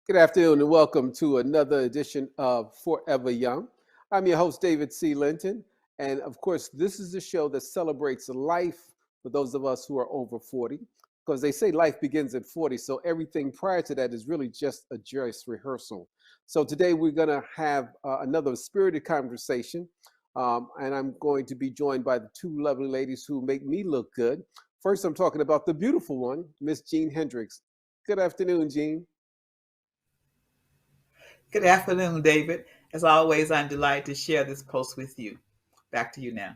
Good afternoon and welcome to another edition of Forever Young. I'm your host, David C. Linton. And of course, this is the show that celebrates life for those of us who are over 40, because they say life begins at 40. So everything prior to that is really just a dress rehearsal. So today we're going to have another spirited conversation. And I'm going to be joined by the two lovely ladies who make me look good. First, I'm talking about the beautiful one, Miss Jean Hendricks. Good afternoon, Jean. Good afternoon, David. As always, I'm delighted to share this post with you. Back to you now.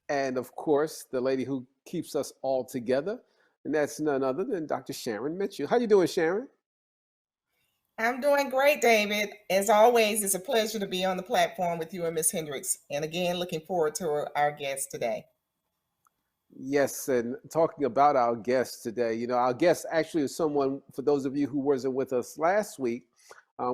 And of course, the lady who keeps us all together, and that's none other than Dr. Sharon Mitchell. How you doing, Sharon? I'm doing great, David. As always, it's a pleasure to be on the platform with you and Miss Hendricks. And again, looking forward to our guest today. Yes, and talking about our guest today, our guest actually is someone, for those of you who wasn't with us last week,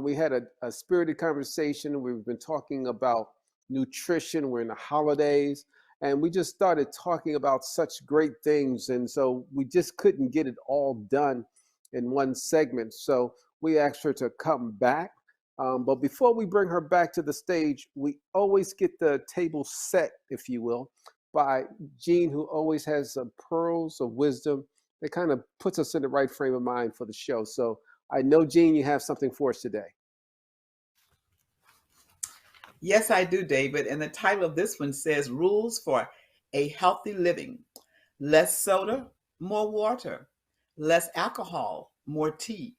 we had a spirited conversation. We've been talking about nutrition. We're in the holidays, and we just started talking about such great things. And so we just couldn't get it all done in one segment. So we asked her to come back. But before we bring her back to the stage, we always get the table set, if you will, by Jean, who always has some pearls of wisdom that kind of puts us in the right frame of mind for the show. So I know, Jean, you have something for us today. Yes, I do, David. And the title of this one says Rules for a Healthy Living. Less soda, more water. Less alcohol, more tea.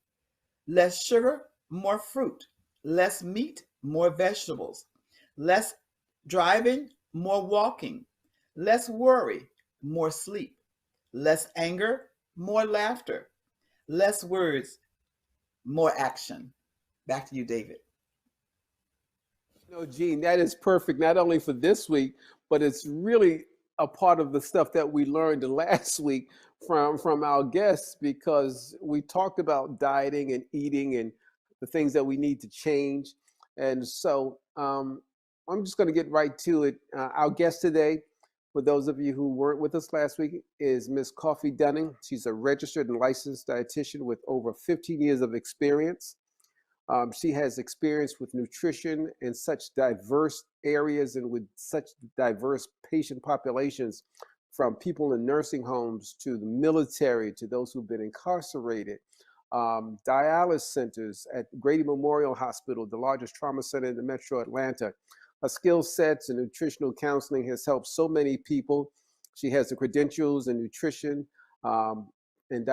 Less sugar, more fruit. Less meat, more vegetables. Less driving, more walking. Less worry, more sleep. Less anger, more laughter. Less words, more action. Back to you, David. Jean, that is perfect, not only for this week, but it's really a part of the stuff that we learned last week from our guests, because we talked about dieting and eating and the things that we need to change. And so I'm just going to get right to it. Our guest today, for those of you who weren't with us last week, is Miss Coffee Dunning. She's a registered and licensed dietitian with over 15 years of experience. She has experience with nutrition in such diverse areas and with such diverse patient populations, from people in nursing homes to the military to those who've been incarcerated, dialysis centers at Grady Memorial Hospital, the largest trauma center in the metro Atlanta. Her skill sets and nutritional counseling has helped so many people. She has the credentials in nutrition and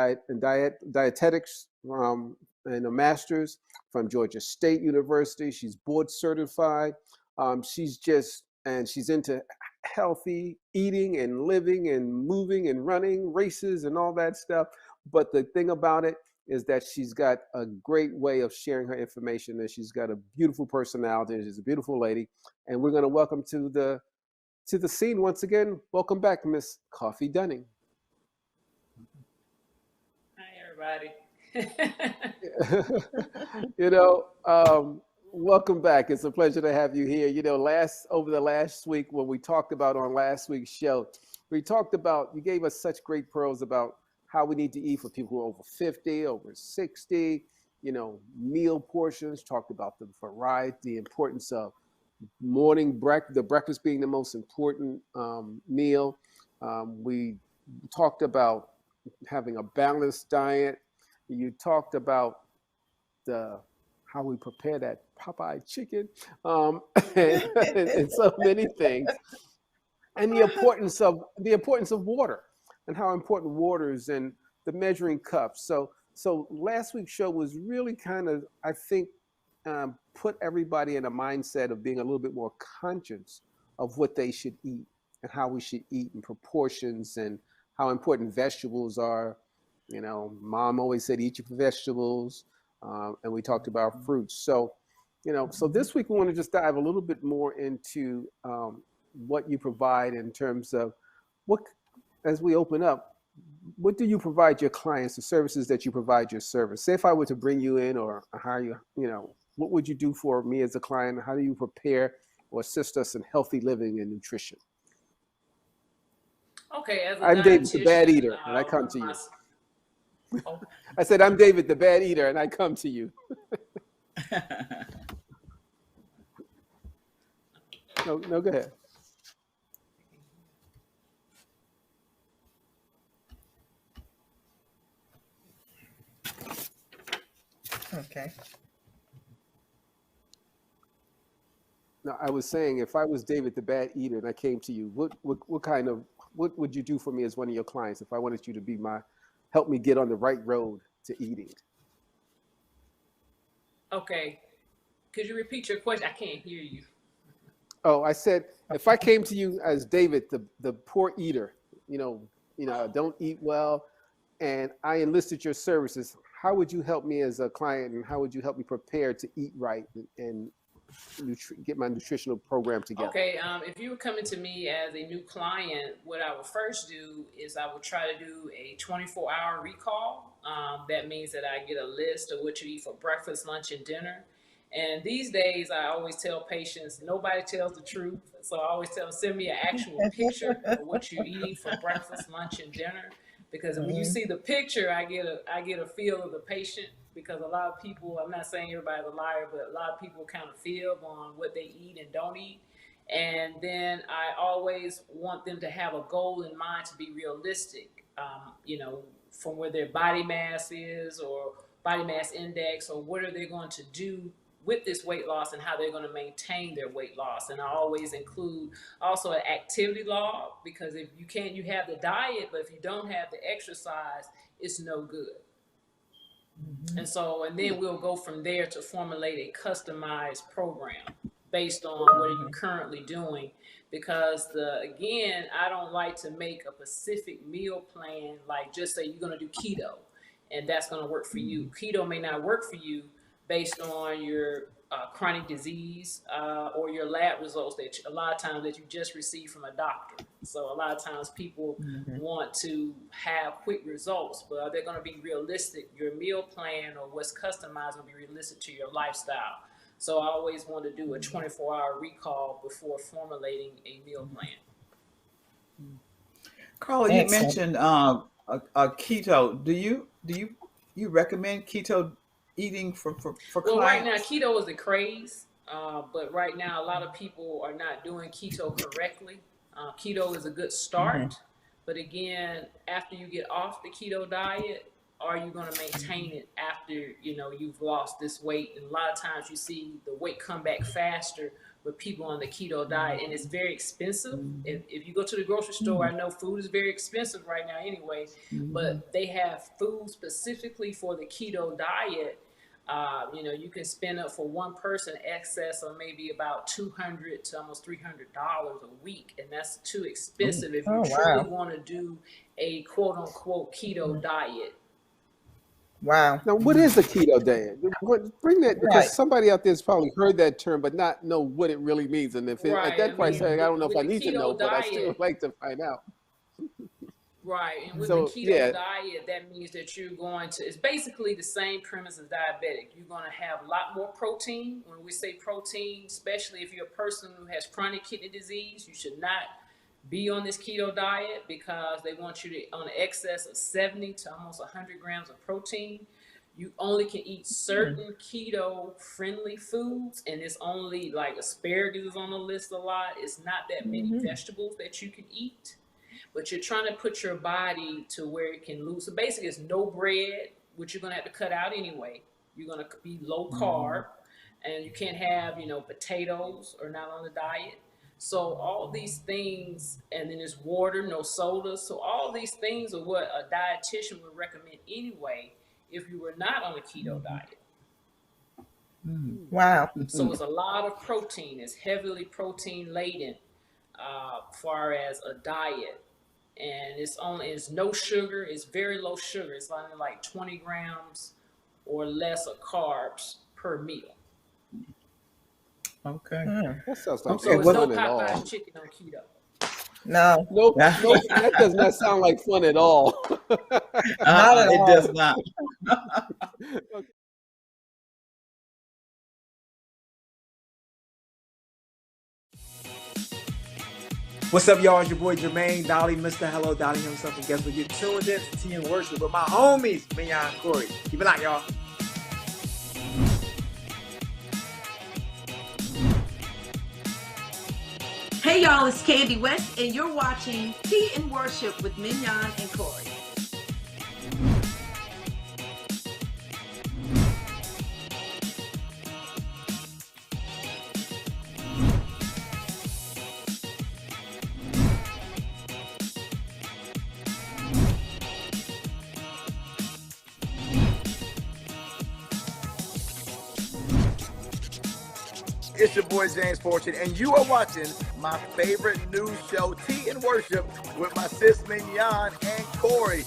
dietetics and a master's from Georgia State University. She's board certified. She's into healthy eating and living and moving and running races and all that stuff. But the thing about it is that she's got a great way of sharing her information, and she's got a beautiful personality, and she's a beautiful lady. And we're going to welcome to the scene once again. Welcome back, Miss Coffee Dunning. Hi, everybody. Welcome back. It's a pleasure to have you here. Over the last week, when we talked about on last week's show, we talked about, you gave us such great pearls about how we need to eat for people who are over 50, over 60, meal portions, talked about the variety, the importance of the breakfast being the most important meal. We talked about having a balanced diet. You talked about the how we prepare that Popeye chicken, and so many things, and the importance of water, and how important water is, and the measuring cups. So last week's show was really kind of, I think, put everybody in a mindset of being a little bit more conscious of what they should eat and how we should eat in proportions, and how important vegetables are. Mom always said eat your vegetables, and we talked about fruits. So this week we want to just dive a little bit more into what you provide in terms of what, as we open up, what do you provide your clients, the services that you provide your service? Say if I were to bring you in or hire you, what would you do for me as a client? How do you prepare or assist us in healthy living and nutrition? Okay, as a I'm David, the bad dietitian, eater, and I one come of to my you. s- oh, I said, I'm David, the bad eater, and I come to you. No, no, go ahead. Okay. No, I was saying, if I was David, the bad eater, and I came to you, what would you do for me as one of your clients if I wanted you to be help me get on the right road to eating? okay. Could you repeat your question? I can't hear you. Oh, I said, if I came to you as David, the poor eater, I don't eat well, and I enlisted your services, how would you help me as a client, and how would you help me prepare to eat right and get my nutritional program together? Okay, if you were coming to me as a new client, what I would first do is I would try to do a 24-hour recall. That means that I get a list of what you eat for breakfast, lunch, and dinner. And these days, I always tell patients nobody tells the truth. So I always tell them, send me an actual picture of what you eat for breakfast, lunch, and dinner. Because when you Mhm. see the picture, I get a feel of the patient. Because a lot of people, I'm not saying everybody's a liar, but a lot of people kind of feel on what they eat and don't eat. And then I always want them to have a goal in mind to be realistic, from where their body mass is, or body mass index, or what are they going to do with this weight loss, and how they're going to maintain their weight loss. And I always include also an activity log, because if you have the diet, but if you don't have the exercise, it's no good. And then we'll go from there to formulate a customized program based on what are you currently doing. Because again, I don't like to make a specific meal plan, like just say you're going to do keto and that's going to work for you. Keto may not work for you based on your chronic disease, or your lab results a lot of times that you just received from a doctor. So a lot of times people want to have quick results, but are they going to be realistic? Your meal plan or what's customized will be realistic to your lifestyle. So I always want to do a 24-hour recall before formulating a meal plan. Carla, you Excellent. mentioned a keto. Do you recommend keto eating for Well, right now clients? keto is the craze, but right now a lot of people are not doing keto correctly. Keto is a good Mhm. start, but again, after you get off the keto diet, are you going to maintain it after you've lost this weight? And a lot of times you see the weight come back faster with people on the keto diet, and it's very expensive. If you go to the grocery store, I know food is very expensive right now anyway, but they have food specifically for the keto diet. You can spend up for one person excess of maybe about $200 to almost $300 a week, and that's too expensive if you Oh, truly wow. want to do a quote unquote keto diet. Wow. Now, what is a keto diet? Bring that, because Right. somebody out there has probably heard that term, but not know what it really means. And if at Right. I that price mean, tag, I with don't know if with I the need to know, keto but I still would diet, like to find out. right, and with the So, keto yeah. diet, that means that you're going to. It's basically the same premise as diabetic. You're going to have a lot more protein. When we say protein, especially if you're a person who has chronic kidney disease, you should not be on this keto diet because they want you to on an excess of 70 to almost 100 grams of protein. You only can eat certain keto friendly foods, and it's only like asparagus is on the list a lot. It's not that many vegetables that you can eat, but you're trying to put your body to where it can lose. So basically, it's no bread, which you're gonna have to cut out anyway. You're gonna be low carb, and you can't have potatoes or not on the diet. So all these things, and then there's water, no sodas. So all these things are what a dietitian would recommend anyway if you were not on a keto diet. Wow. So it's a lot of protein. It's heavily protein laden, far as a diet, and it's no sugar. It's very low sugar. It's only like 20 grams or less of carbs per meal. Okay. That sounds like So it's no fun at all. Popeye's chicken on keto. No, Nope, nope, that does not sound like fun at all. Not at It all. does not. What's up, y'all? It's your boy Jermaine Dolly, Mr. Hello Dolly himself, and guess what? You're tuned in to Tea and Worship with my homies, Mignon and Corey. Keep it locked, y'all. Hey y'all, it's Candy West, and you're watching Tea and Worship with Mignon and Corey. It's your boy James Fortune, and you are watching my favorite news show, Tea and Worship, with my sis Mignon and Corey.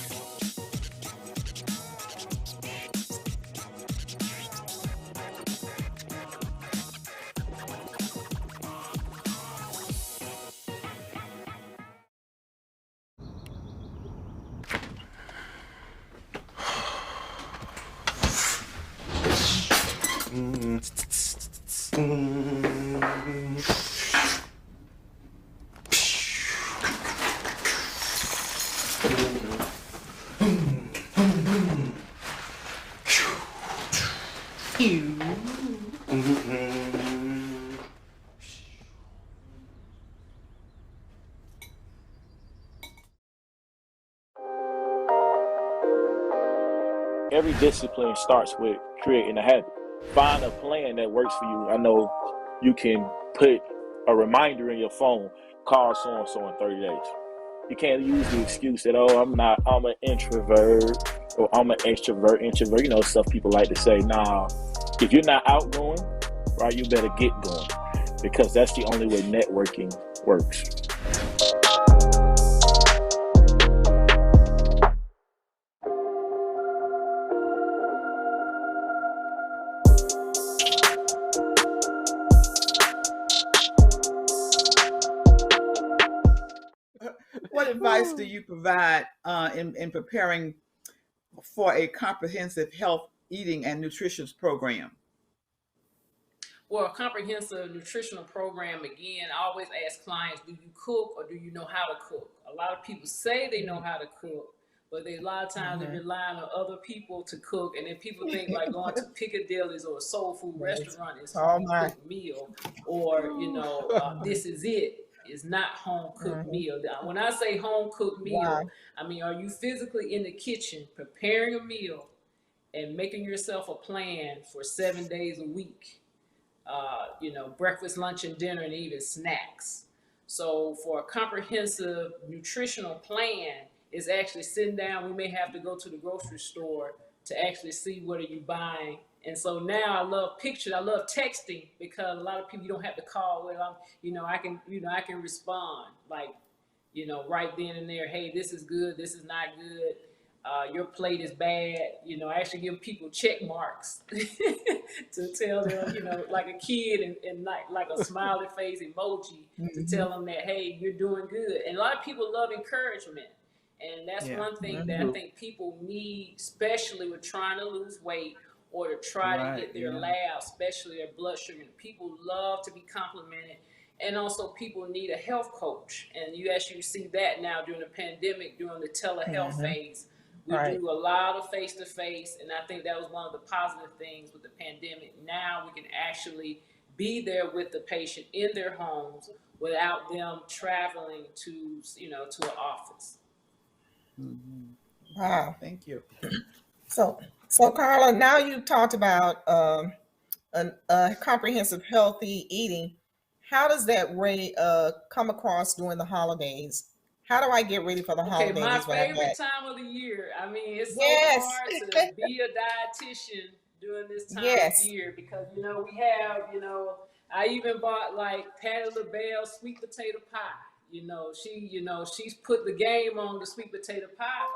Every discipline starts with creating a habit. Find a plan that works for you. I know you can put a reminder in your phone, call so-and-so in 30 days. You can't use the excuse that, I'm an introvert or I'm an extrovert, stuff people like to say. Nah, if you're not outgoing, right, you better get going, because that's the only way networking works. What advice do you provide in preparing for a comprehensive health, eating, and nutrition program? Well, a comprehensive nutritional program, again, I always ask clients, do you cook or do you know how to cook? A lot of people say they know how to cook, but a lot of times they're relying on other people to cook, and then people think like going to Piccadilly's or a soul food restaurant is home cooked meal, or this is it. Is not home cooked meal. When I say home cooked meal, I mean, are you physically in the kitchen preparing a meal and making yourself a plan for 7 days a week? Breakfast, lunch, and dinner, and even snacks. So for a comprehensive nutritional plan, is actually sitting down. We may have to go to the grocery store to actually see what are you buying. And so now I love pictures. I love texting, because a lot of people, you don't have to call. Well, I can respond like, right then and there. Hey, this is good. This is not good. Your plate is bad. I actually give people check marks to tell them, like a kid, and like a smiley face emoji to tell them that, hey, you're doing good. And a lot of people love encouragement. And that's one thing that I think people need, especially with trying to lose weight or to try to get their lab, especially their blood sugar. People love to be complimented. And also people need a health coach. And you actually see that now during the pandemic, during the telehealth phase. We Right. do a lot of face-to-face, and I think that was one of the positive things with the pandemic. Now we can actually be there with the patient in their homes without them traveling to, to an office. Wow. Thank you. So Carla, now you've talked about a comprehensive healthy eating. How does that come across during the holidays? How do I get ready for the Okay, my holidays when I'm favorite back? time of the year. I mean, it's so Yes. hard to be a dietitian during this time of Yes. year because, we have, I even bought like Patty LaBelle sweet potato pie. She's put the game on the sweet potato pie,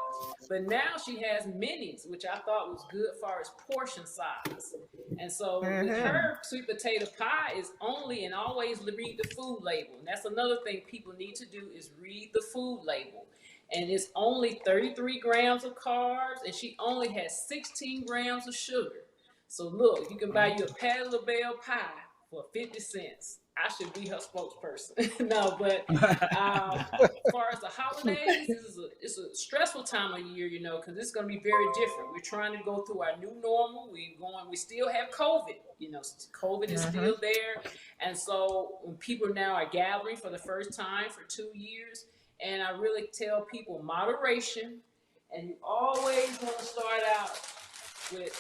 but now she has minis, which I thought was good for its portion size. And so with her sweet potato pie is only and always read the food label. And that's another thing people need to do is read the food label. And it's only 33 grams of carbs, and she only has 16 grams of sugar. So look, you can buy you a Patty LaBelle pie for 50 cents. I should be her spokesperson. No, but as far as the holidays, it's a stressful time of year, because it's going to be very different. We're trying to go through our new normal. We still have COVID. COVID is still there. And so when people now are gathering for the first time for 2 years, and I really tell people moderation, and you always want to start out with,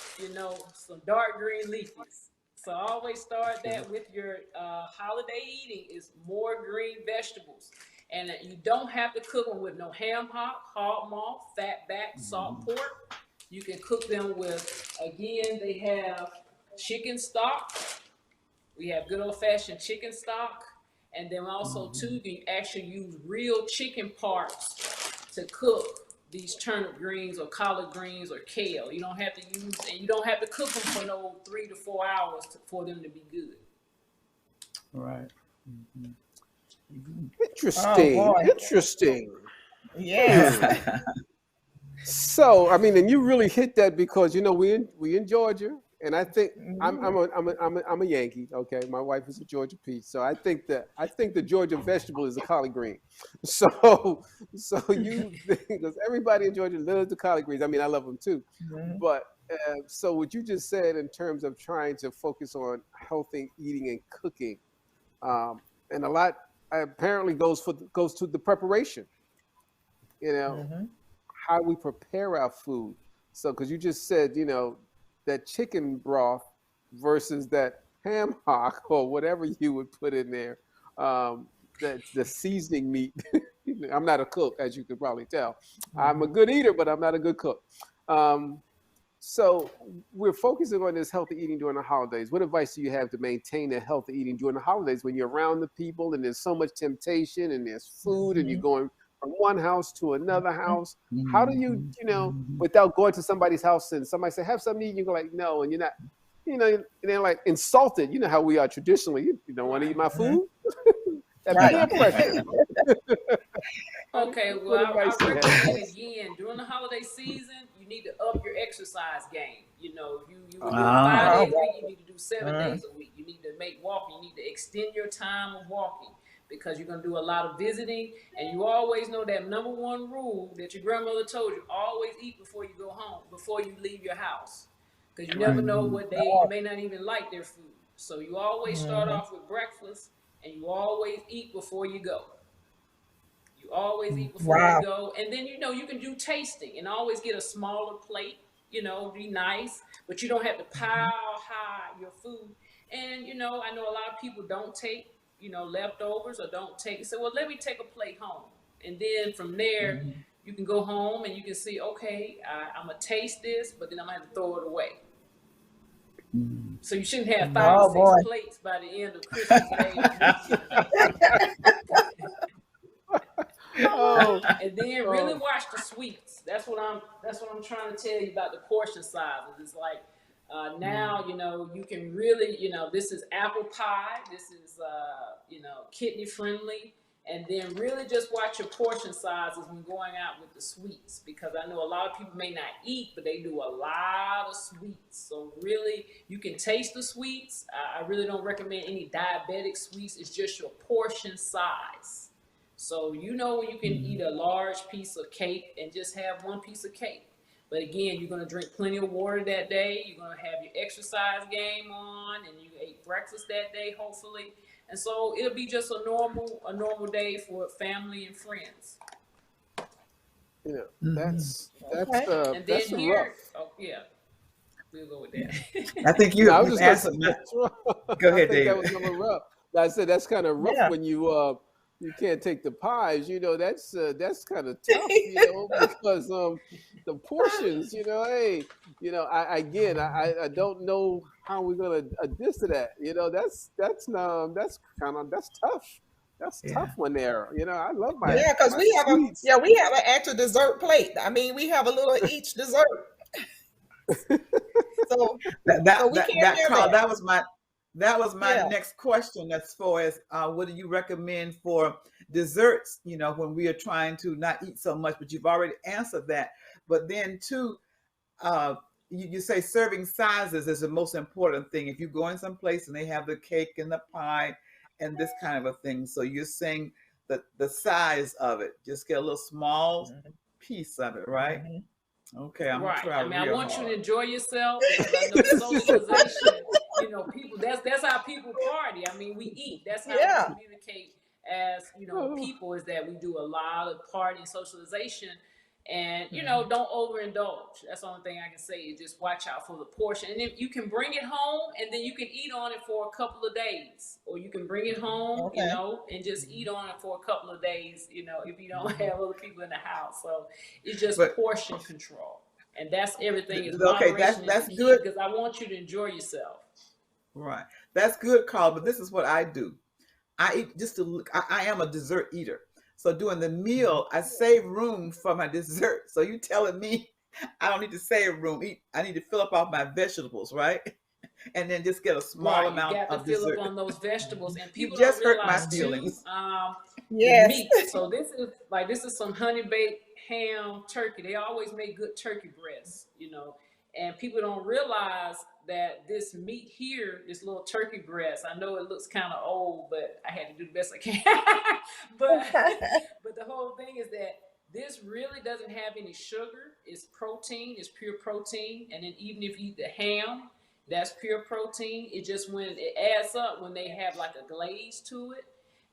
some dark green leafies. So I always start that with your holiday eating is more green vegetables. And you don't have to cook them with no ham hock, hog maw, fat back, salt pork. You can cook them with, again, they have chicken stock. We have good old fashioned chicken stock. And then also too, you can actually use real chicken parts to cook these turnip greens or collard greens or kale. You don't have to you don't have to cook them for no 3 to 4 hours for them to be good. Right. Interesting. Oh, boy. Interesting. Yes. So, I mean, and you really hit that because we in Georgia, and I think I'm a Yankee. Okay, my wife is a Georgia Peach, so I think the Georgia vegetable is a collard green. So you because everybody in Georgia loves the collard greens. I mean, I love them too, but so what you just said in terms of trying to focus on healthy eating and cooking, and a lot apparently goes to the preparation. How we prepare our food. So, because you just said, that chicken broth versus that ham hock or whatever you would put in there, that the seasoning meat. I'm not a cook, as you could probably tell. I'm a good eater, but I'm not a good cook. So we're focusing on this healthy eating during the holidays. What advice do you have to maintain a healthy eating during the holidays when you're around the people and there's so much temptation and there's food and you're going from one house to another house? How do you, without going to somebody's house and somebody say, have something to eat, you go like, no, and you're not, and they're like insulted. You know how we are traditionally. You don't want to eat my food? That's peer pressure. Okay, well, I recommend again, during the holiday season, you need to up your exercise game. You do 5 days a week, you need to do 7 days a week. You need to make walking, you need to extend your time of walking, because you're going to do a lot of visiting, and you always know that number one rule that your grandmother told you: always eat before you go home, before you leave your house, because you never know what you may not even like their food. So you always start off with breakfast, and you always eat before you go. You always eat before you go, and then you can do tasting and always get a smaller plate. Be nice, but you don't have to pile high your food. And I know a lot of people don't take leftovers or don't take it. So, well, let me take a plate home. And then from there, you can go home and you can see, okay, I'm going to taste this, but then I'm going to have to throw it away. So you shouldn't have 5 or 6 plates by the end of Christmas Day. And then really watch the sweets. That's what I'm trying to tell you about the portion sizes. It's like, now, you can really, this is apple pie. This is, kidney friendly. And then really just watch your portion sizes when going out with the sweets, because I know a lot of people may not eat, but they do a lot of sweets. So really, you can taste the sweets. I really don't recommend any diabetic sweets. It's just your portion size. So you know when you can eat a large piece of cake and just have one piece of cake. But again, you're going to drink plenty of water that day. You're going to have your exercise game on, and you ate breakfast that day, hopefully. And so it'll be just a normal day for family and friends. You know, that's And then that's here, rough. oh yeah, we'll go with that. I think you No, I was just answered gonna my. say that's rough. Go I ahead, think that David. was a little rough. Like I said that's kind of rough Yeah. when you can't take the pies. You know, that's kind of tough. You know, because the portions. You know, hey, you know, I don't know how we're gonna adjust to that. You know, that's tough. That's Yeah. tough one there. You know, I love my Yeah. Yeah, because my we sweets. have an actual dessert plate. I mean, we have a little each dessert. So That we can't have Carl, that. that was my Yeah. next question as far as what do you recommend for desserts, you know, when we are trying to not eat so much, but you've already answered that. But then too, you say serving sizes is the most important thing. If you go in some place and they have the cake and the pie and this kind of a thing, so you're saying that the size of it, just get a little small piece of it, right? Mhm. Okay, I'm gonna Right. try I mean, I real want you to hard. enjoy yourself, because I know socialization, you know, people, that's how people party. I mean, we eat. That's how Yeah. we communicate as, you know, people, is that we do a lot of party and socialization. And, you know, don't overindulge. That's the only thing I can say, is just watch out for the portion. And if you can bring it home, and then you can eat on it for a couple of days, or you can bring it home, you Okay. know, and just eat on it for a couple of days, you know, if you don't have other people in the house. So it's just But portion control. And that's everything, is okay, moderation is that's the key, good. because I want you to enjoy yourself. Right. That's good, Carl. But this is what I do. I eat just to look. I am a dessert eater. So during the meal, I save room for my dessert. So you telling me I don't need to save room. I need to fill up all my vegetables, right? And then just get a small Right. You amount got to of fill up dessert. on those vegetables. And You people don't just hurt my realize too, feelings. the Yes. meat. So this is some honey baked ham turkey. They always make good turkey breasts, you know, and people don't realize that this meat here, this little turkey breast, I know it looks kind of old, but I had to do the best I can. but but the whole thing is that this really doesn't have any sugar. It's protein. It's pure protein. And then even if you eat the ham, that's pure protein. It just, when it adds up, when they have like a glaze to it.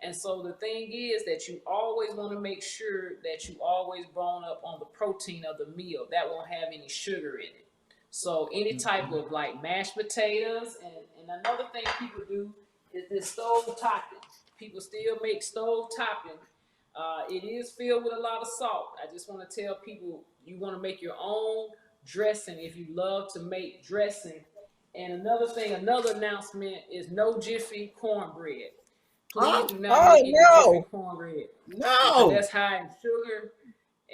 And so the thing is that you always want to make sure that you always bone up on the protein of the meal. That won't have any sugar in it. So any type of like mashed potatoes, and another thing people do is this stove topping. People still make stove topping. It is filled with a lot of salt. I just want to tell people, you want to make your own dressing if you love to make dressing. And another thing, another announcement is no Jiffy cornbread. Please do not Oh make any Jiffy no. cornbread, because No. that's high in sugar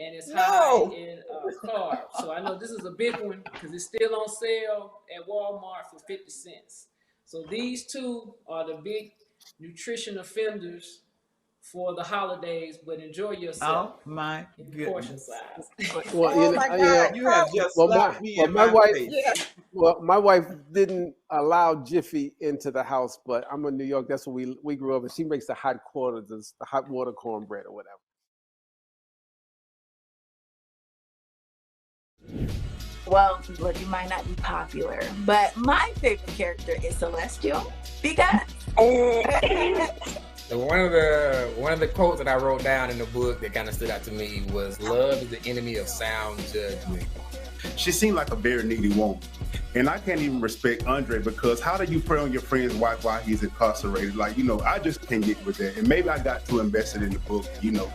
and it's high No. in carbs. So I know this is a big one, because it's still on sale at Walmart for 50 cents. So these two are the big nutrition offenders for the holidays, but enjoy yourself Oh my in portion goodness. size. Well, Oh my God. You have just well, slapped me in my my wife, face. Yeah. well, my wife didn't allow Jiffy into the house, but I'm in New York. That's where we grew up, and she makes the hot quarters, the hot water cornbread or whatever. Well, look, you might not be popular, but my favorite character is Celestial because So one of the quotes that I wrote down in the book that kind of stood out to me was, "Love is the enemy of sound judgment." She seemed like a very needy woman. And I can't even respect Andre, because how do you prey on your friend's wife while he's incarcerated? Like, you know, I just can't get with that. And maybe I got too invested in the book, you know.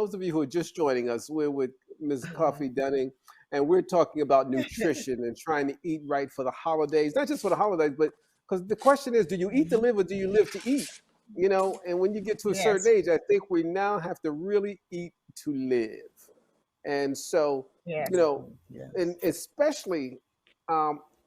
those of you who are just joining us, we're with Ms. Coffee Dunning, and we're talking about nutrition and trying to eat right for the holidays, not just for the holidays, but because the question is, do you eat to live or do you live to eat? You know, and when you get to a certain age, I think we now have to really eat to live. And so, Yes. you know, Yes. and especially,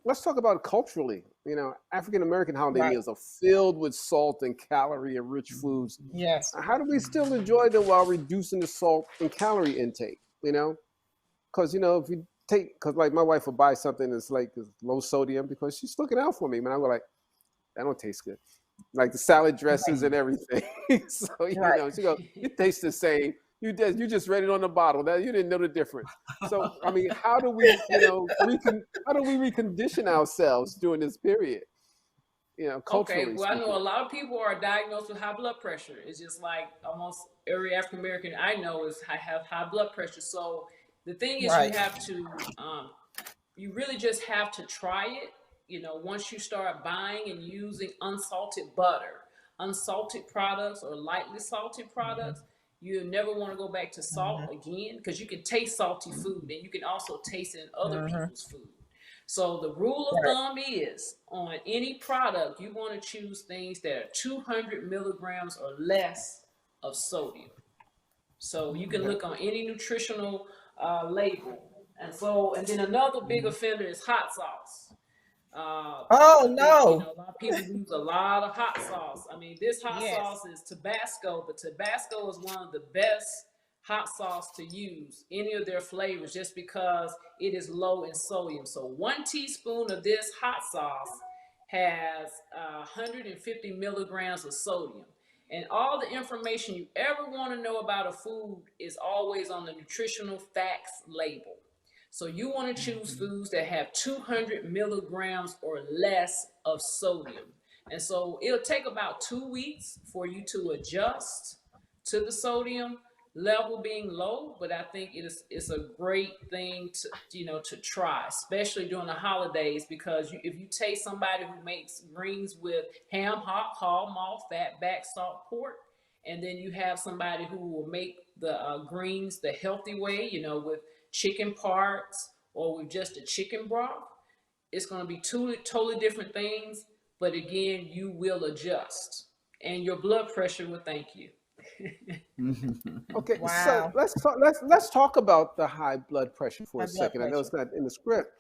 let's talk about it culturally. You know, African American holiday Right. meals are filled with salt and calorie-rich foods. Yes. How do we still enjoy them while reducing the salt and calorie intake? You know, because you know if you take, because like my wife will buy something that's like low sodium because she's looking out for me, man. I go like, that don't taste good, like the salad dressings and everything. So you Right. know, she goes, it tastes the same. You just read it on the bottle. That you didn't know the difference. So I mean, how do we, you know, how do we recondition ourselves during this period? You know, culturally. Okay, well, I know speaking. a lot of people are diagnosed with high blood pressure. It's just like almost every African American I know have high blood pressure. So the thing is, Right. you have to, you really just have to try it. You know, once you start buying and using unsalted butter, unsalted products, or lightly salted products, you never want to go back to salt again, because you can taste salty food and you can also taste it in other people's food. So the rule of Right. thumb is, on any product, you want to choose things that are 200 milligrams or less of sodium. So you can look on any nutritional label. And then another big offender is hot sauce. Oh I think, you no. know, a lot of people use a lot of hot sauce. I mean, this hot Yes. sauce is Tabasco, but Tabasco is one of the best hot sauce to use, any of their flavors, just because it is low in sodium. So 1 teaspoon of this hot sauce has 150 milligrams of sodium. And all the information you ever want to know about a food is always on the nutritional facts label. So you want to choose foods that have 200 milligrams or less of sodium. And so it'll take about 2 weeks for you to adjust to the sodium level being low, but I think it's a great thing to, you know, to try, especially during the holidays, because if you take somebody who makes greens with ham, hock, hog, maw, fat, back, salt, pork, and then you have somebody who will make the greens the healthy way, you know, with chicken parts or with just a chicken broth, it's going to be two totally different things. But again, you will adjust, and your blood pressure will thank you. Okay, Wow. so let's talk about the high blood pressure for High a blood second. I know it's pressure. not in the script,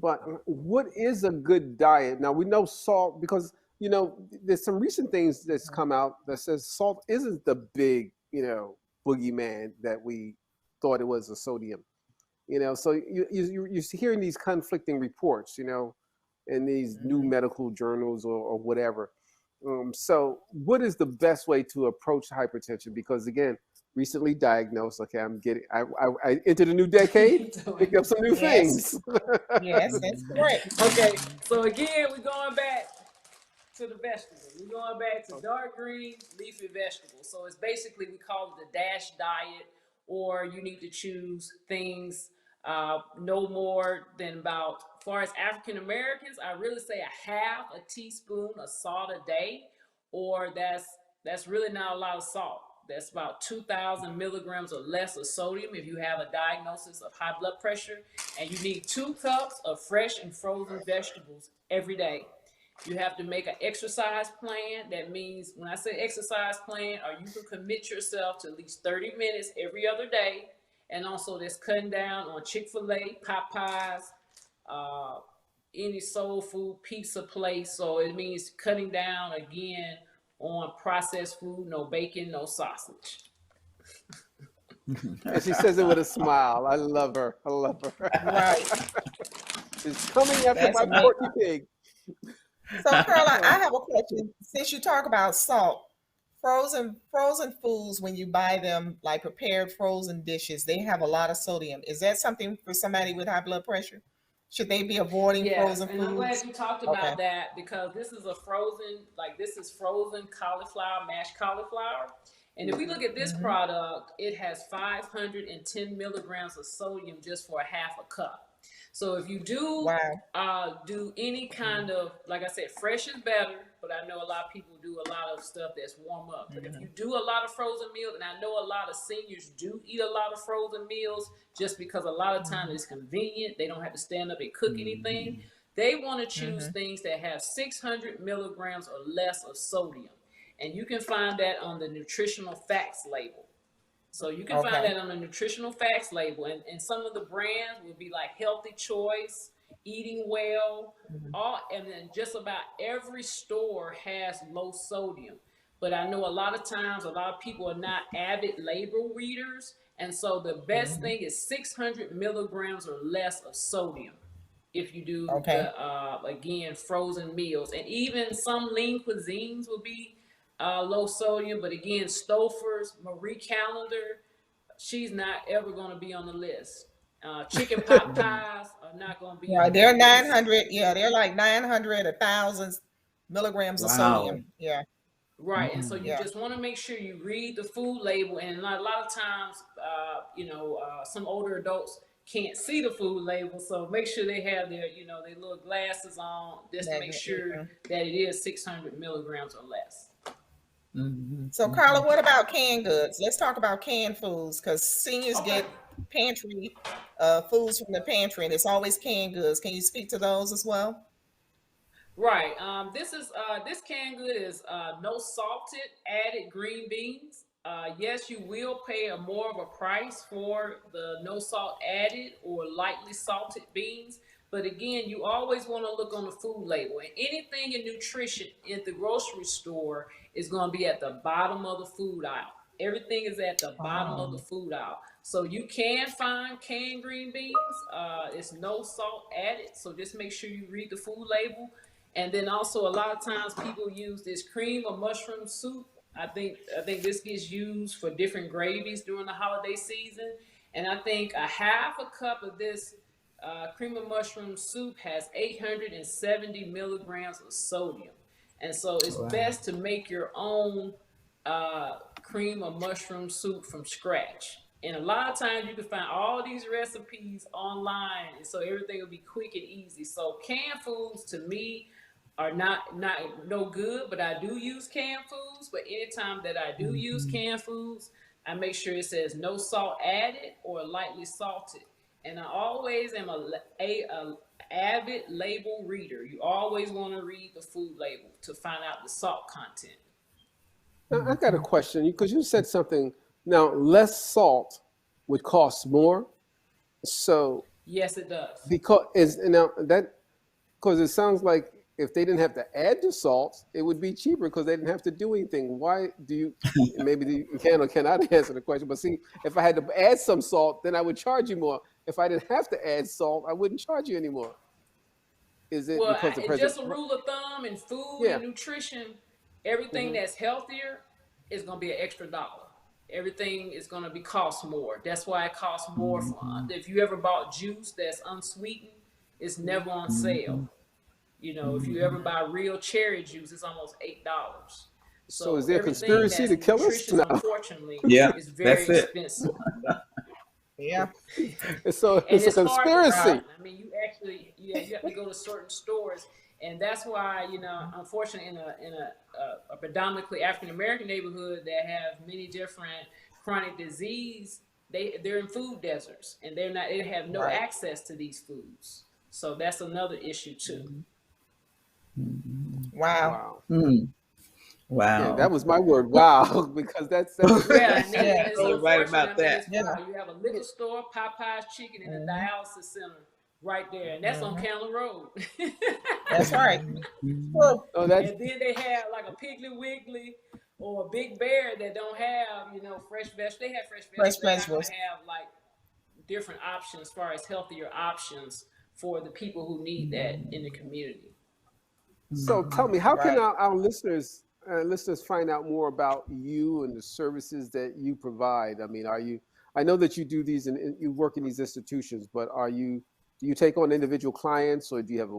but what is a good diet? Now we know salt, because you know there's some recent things that's come out that says salt isn't the big, you know, boogeyman that we thought it was, the sodium. You know, so you're hearing these conflicting reports, you know, in these new medical journals or whatever. So what is the best way to approach hypertension? Because again, recently diagnosed. Okay, I entered a new decade, picked up some new Yes. things. Yes, that's correct. Okay, so again, we're going back to the vegetables. We're going back to dark green leafy vegetables. So it's basically, we call it the DASH diet, or you need to choose things no more than about, as far as African Americans, I really say a half a teaspoon of salt a day, or that's really not a lot of salt. That's about 2,000 milligrams or less of sodium if you have a diagnosis of high blood pressure. And you need 2 cups of fresh and frozen vegetables every day. You have to make an exercise plan. That means, when I say exercise plan, or you can commit yourself to at least 30 minutes every other day. And also that's cutting down on Chick-fil-A, Popeyes, any soul food, pizza place. So it means cutting down again on processed food, no bacon, no sausage. And she says it with a smile. I love her. I love her. Right. It's coming after That's my amazing. porky pig. So Carla, I have a question. Since you talk about salt, frozen foods, when you buy them, like prepared frozen dishes, they have a lot of sodium. Is that something for somebody with high blood pressure? Should they be avoiding Yes, frozen and I'm glad foods? you talked Okay. about that, because this is frozen cauliflower, mashed cauliflower. And if we look at this product, it has 510 milligrams of sodium just for a half a cup. So if you do do any kind of, like I said, fresh is better, but I know a lot of people do a lot of stuff that's warm up. But if you do a lot of frozen meals, and I know a lot of seniors do eat a lot of frozen meals just because a lot of times it's convenient. They don't have to stand up and cook anything. They want to choose things that have 600 milligrams or less of sodium. And you can find that on the nutritional facts label. So you can find that on the nutritional facts label. And some of the brands will be like Healthy Choice, Eating Well, and then just about every store has low sodium. But I know a lot of times, a lot of people are not avid label readers. And so the best thing is 600 milligrams or less of sodium if you do, again, frozen meals. And even some lean cuisines will be low sodium, but again, Stouffer's, Marie Callender, she's not ever going to be on the list. Chicken pot pies are not going to be. Right, they're 900. Yeah, they're like 900, 1,000 milligrams of sodium. Yeah. Right, and so you just want to make sure you read the food label. And a lot of times, some older adults can't see the food label, so make sure they have their, their little glasses on just to make sure that it is 600 milligrams or less. So Carla, what about canned goods? Let's talk about canned foods, because seniors get pantry foods from the pantry, and it's always canned goods. Can you speak to those as well? Right. This canned good is no salted added green beans. Yes, you will pay more of a price for the no salt added or lightly salted beans. But again, you always want to look on the food label. And anything in nutrition at the grocery store is going to be at the bottom of the food aisle. Everything is at the bottom of the food aisle. So you can find canned green beans. It's no salt added. So just make sure you read the food label. And then also a lot of times people use this cream of mushroom soup. I think this gets used for different gravies during the holiday season. And I think a half a cup of this cream of mushroom soup has 870 milligrams of sodium. And so it's best to make your own cream of mushroom soup from scratch. And a lot of times you can find all these recipes online, and so everything will be quick and easy. So canned foods to me are not no good, but I do use canned foods. But anytime that I do use canned foods, I make sure it says no salt added or lightly salted. And I always am a avid label reader. You always want to read the food label to find out the salt content. I got a question, because you said something. Now, less salt would cost more. So yes, it does. Because it sounds like if they didn't have to add the salt, it would be cheaper because they didn't have to do anything. Why do you? Maybe you can or cannot answer the question. But see, if I had to add some salt, then I would charge you more. If I didn't have to add salt, I wouldn't charge you anymore. Is it because the president? Just a rule of thumb in food and nutrition, everything that's healthier is going to be an extra $1. Everything is going to be cost more. That's why it costs more. If you ever bought juice that's unsweetened, it's never on sale. If you ever buy real cherry juice, it's almost $8. So is there a conspiracy to kill us? No. Unfortunately, is very expensive. So it's a conspiracy. I mean, you actually you have to go to certain stores, and that's why unfortunately, in a predominantly African American neighborhood that have many different chronic disease, they're in food deserts, and they have no access to these foods. So that's another issue too. Wow. Wow. Yeah, that was my word. Wow, because that's right about that. You have a liquor store, Popeye's Chicken, and a dialysis center right there, and that's on Candler Road. That's right. And then they have like a Piggly Wiggly or a Big Bear that don't have fresh vegetables. They have fresh vegetables. They have like different options as far as healthier options for the people who need that in the community. So tell me, how can our listeners find out more about you and the services that you provide? I mean, I know that you do these and you work in these institutions, but do you take on individual clients, or do you have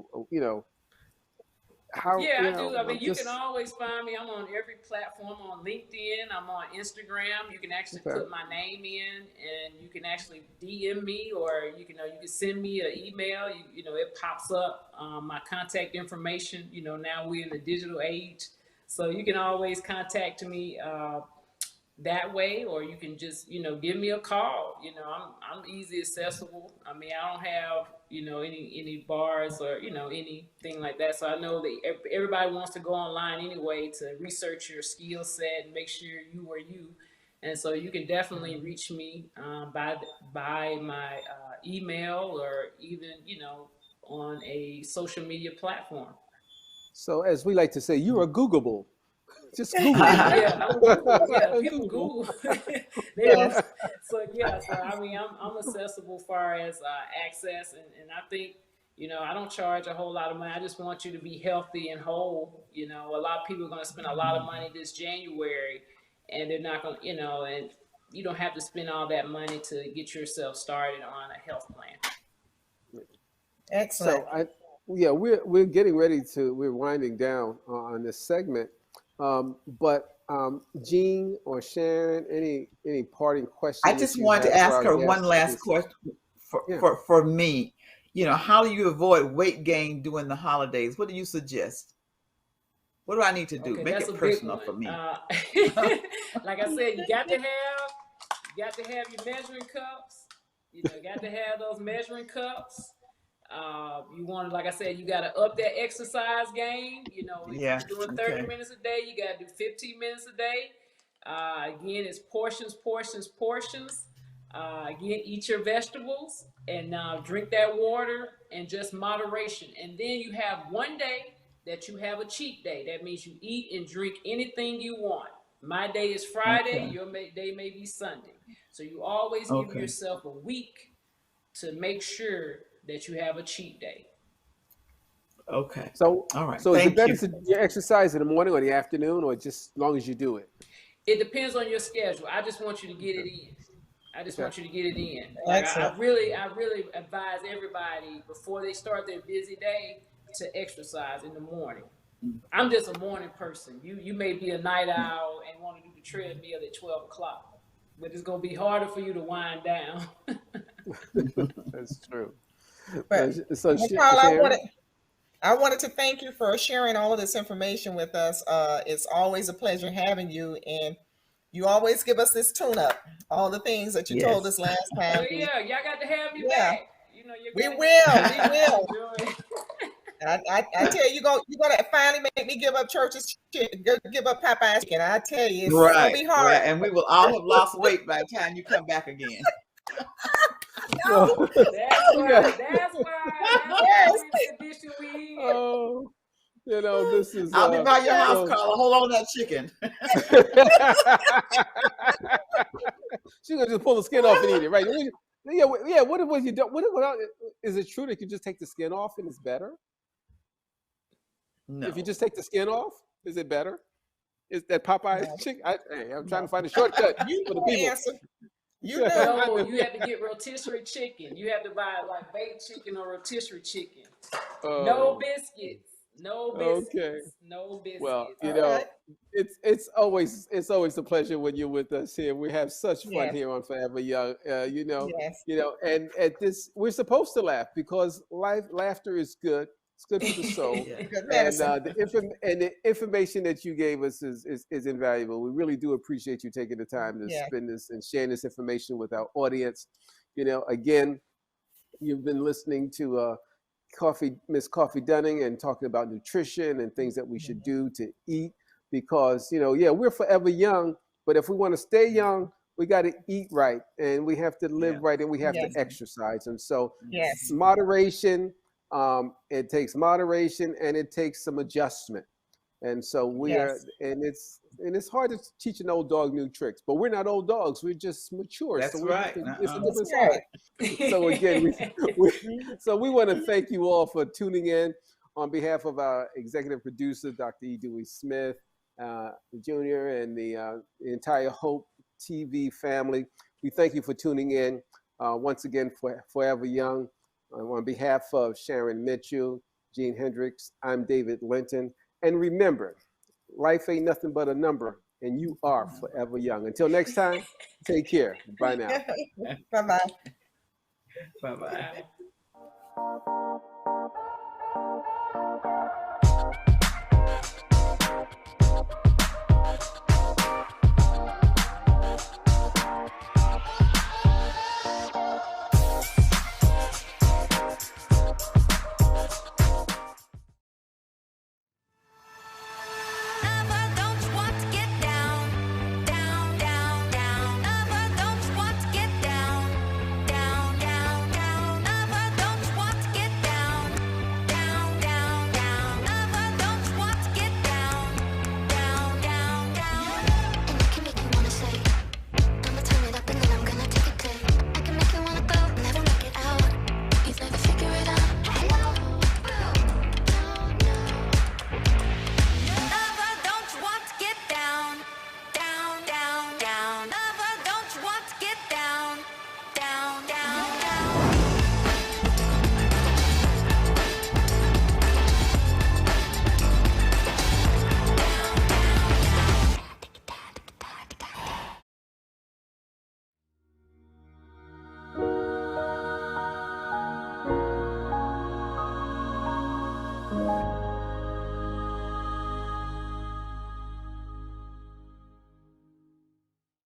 How, Yeah, you I do. know, I mean, you can just always find me. I'm on every platform. I'm on LinkedIn. I'm on Instagram. You can actually okay. put my name in, and you can actually DM me, or you can send me an email. It pops up my contact information. Now we're in the digital age, so you can always contact me that way, or you can just give me a call. I'm easy accessible. I mean, I don't have any bars or anything like that. So I know that everybody wants to go online anyway to research your skill set and make sure you are you. And so you can definitely reach me by my email, or even on a social media platform. So as we like to say, you are Googleable. Just Google Yeah, I'm Google. Yeah, it. people Google. Google. They don't. Yes. So yeah, so I mean, I'm accessible far as access, and I think I don't charge a whole lot of money. I just want you to be healthy and whole. A lot of people are going to spend a lot of money this January, and they're not going. And you don't have to spend all that money to get yourself started on a health plan. Excellent. So we're getting ready we're winding down on this segment. But Jean or Sharon, any parting questions I that just you wanted to have for ask our her one guests? last question Yeah. for me. How do you avoid weight gain during the holidays? What do you suggest? What do I need to do? Okay, Make that's it a big personal one. for me. Like I said, you got to have your measuring cups. Got to have those measuring cups. You want to, like I said, you got to up that exercise game. If Yeah. you're doing 30 Okay. minutes a day, you got to do 15 minutes a day. Again, it's portions, portions, portions. Again, eat your vegetables and drink that water, and just moderation. And then you have one day that you have a cheat day. That means you eat and drink anything you want. My day is Friday. Okay. Your day may be Sunday. So you always give Okay. yourself a week to make sure that you have a cheat day. Okay. So All right. so is it Thank better you. to you exercise in the morning or the afternoon, or just as long as you do it? It depends on your schedule. I just want you to get it in. I just Okay. want you to get it in. Like I Excellent. really advise everybody before they start their busy day to exercise in the morning. I'm just a morning person. You may be a night owl and want to do the treadmill at 12 o'clock, but it's gonna be harder for you to wind down. That's true. But So Carla, Sharon? I wanted to thank you for sharing all of this information with us. It's always a pleasure having you, and you always give us this tune-up, all the things that you told Yes. us last time. But yeah, y'all got to have me Yeah. back. You We gotta will. have We me will. back. I tell you, you're gonna finally make me give up church's give up Popeye's chicken. I tell you, it's gonna Right. be hard. Right. And we will all have lost weight by the time you come back again. No. That's why. Yeah. That's Yes. the condition we in. Oh, this is I'll be by your house, so- Carla. Hold on to that chicken. She's gonna just pull the skin off and eat it, right? Yeah. What if you don't? Is it true that you just take the skin off and it's better? No. If you just take the skin off, is it better? Is that Popeye's No. chicken? I'm trying to find a shortcut You for the know the people. answer. You Yeah. know. No, you have to get rotisserie chicken. You have to buy like baked chicken or rotisserie chicken. No biscuits. No biscuits. Okay. No biscuits. Well, All right. it's always a pleasure when you're with us here. We have such fun Yes. here on Forever Young. Yes. And at this, we're supposed to laugh because laughter is good. It's good for the soul. Yeah. Good And medicine. the information that you gave us is invaluable. We really do appreciate you taking the time to Yeah. spend this and sharing this information with our audience. Again, you've been listening to Miss Coffee Dunning, and talking about nutrition and things that we should do to eat, because we're forever young, but if we want to stay young, we got to eat right, and we have to live Yeah. right, and we have Yes. to exercise. And so Yes. moderation, it takes moderation, and it takes some adjustment. And so we Yes. are, and it's hard to teach an old dog new tricks, but we're not old dogs. We're just mature. That's so we right. it's a Uh-uh. different That's side. So again, we want to thank you all for tuning in. On behalf of our executive producer, Dr. E. Dewey Smith, Jr., and the entire Hope TV family, we thank you for tuning in. Once again, for Forever Young, on behalf of Sharon Mitchell, Gene Hendricks. I'm David Linton. And remember, life ain't nothing but a number, and you are forever young. Until next time, take care. Bye now. Bye-bye. Bye-bye.